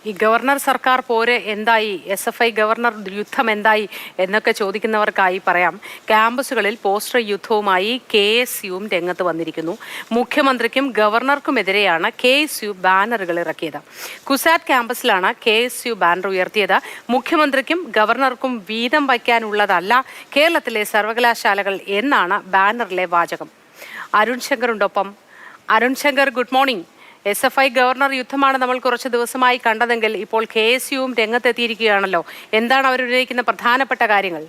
ഈ ഗവർണർ സർക്കാർ പോര് എന്തായി, SFI ഗവർണർ യുദ്ധം എന്തായി എന്നൊക്കെ ചോദിക്കുന്നവർക്കായി പറയാം. ക്യാമ്പസുകളിൽ പോസ്റ്റർ യുദ്ധവുമായി KSUവും രംഗത്ത് വന്നിരിക്കുന്നു. മുഖ്യമന്ത്രിക്കും ഗവർണർക്കുമെതിരെയാണ് KSU ബാനറുകൾ ഇറക്കിയത്. കുസാറ്റ് ക്യാമ്പസിലാണ് KSU ബാനർ ഉയർത്തിയത്. മുഖ്യമന്ത്രിക്കും ഗവർണർക്കും വീതം വയ്ക്കാനുള്ളതല്ല കേരളത്തിലെ സർവകലാശാലകൾ എന്നാണ് ബാനറിലെ വാചകം. അരുൺ ശങ്കറുണ്ടൊപ്പം. Arun Shankar, good morning. SFI governor യുദ്ധമാണ് നമ്മൾ കുറച്ച് ദിവസമായി കണ്ടതെങ്കിൽ ഇപ്പോൾ KSUവും രംഗത്തെത്തിയിരിക്കുകയാണല്ലോ. എന്താണ് അവർ ഉന്നയിക്കുന്ന പ്രധാനപ്പെട്ട കാര്യങ്ങൾ?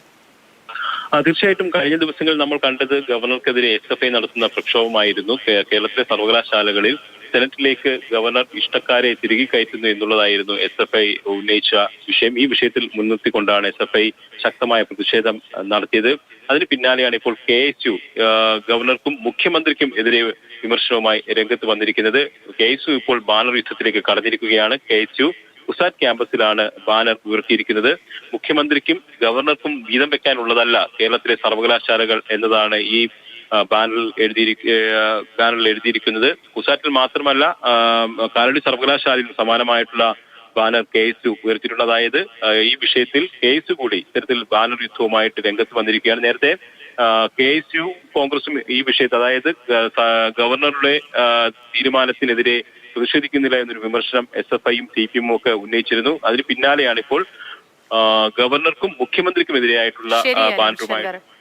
തീർച്ചയായിട്ടും കഴിഞ്ഞ ദിവസങ്ങളിൽ നമ്മൾ കണ്ടത് ഗവർണർക്കെതിരെ SFI നടത്തുന്ന പ്രക്ഷോഭമായിരുന്നു. കേരളത്തിലെ സർവകലാശാലകളിൽ സെനറ്റിലേക്ക് ഗവർണർ ഇഷ്ടക്കാരെ തിരികെ കയറ്റുന്നു എന്നുള്ളതായിരുന്നു SFI ഉന്നയിച്ച വിഷയം. ഈ വിഷയത്തിൽ മുൻനിർത്തിക്കൊണ്ടാണ് SFI ശക്തമായ പ്രതിഷേധം നടത്തിയത്. അതിന് പിന്നാലെയാണ് ഇപ്പോൾ KSU ഗവർണർക്കും മുഖ്യമന്ത്രിക്കും എതിരെ വിമർശനവുമായി രംഗത്ത് വന്നിരിക്കുന്നത്. KSU ഇപ്പോൾ ബാനർ യുദ്ധത്തിലേക്ക് കടന്നിരിക്കുകയാണ്. KSU കുസാറ്റ് ക്യാമ്പസിലാണ് ബാനർ ഉയർത്തിയിരിക്കുന്നത്. മുഖ്യമന്ത്രിക്കും ഗവർണർക്കും വീതം വെക്കാനുള്ളതല്ല കേരളത്തിലെ സർവകലാശാലകൾ എന്നതാണ് ഈ ബാനറിൽ എഴുതിയിരിക്കുന്നത്. കുസാറ്റിൽ മാത്രമല്ല, കാലടി സർവകലാശാലയിൽ സമാനമായിട്ടുള്ള ബാനർ KSU ഉയർത്തിയിട്ടുണ്ട്. അതായത് ഈ വിഷയത്തിൽ KSU കൂടി ഇത്തരത്തിൽ ബാനർ യുദ്ധവുമായിട്ട് രംഗത്ത് വന്നിരിക്കുകയാണ്. നേരത്തെ KSU കോൺഗ്രസും ഈ വിഷയത്തിൽ, അതായത് ഗവർണറുടെ തീരുമാനത്തിനെതിരെ പ്രതിഷേധിക്കുന്നില്ല എന്നൊരു വിമർശനം SFIയും CPM ഒക്കെ ഉന്നയിച്ചിരുന്നു. അതിന് പിന്നാലെയാണ് ഇപ്പോൾ ഗവർണർക്കും മുഖ്യമന്ത്രിക്കും എതിരെയായിട്ടുള്ള ബാനറുമായി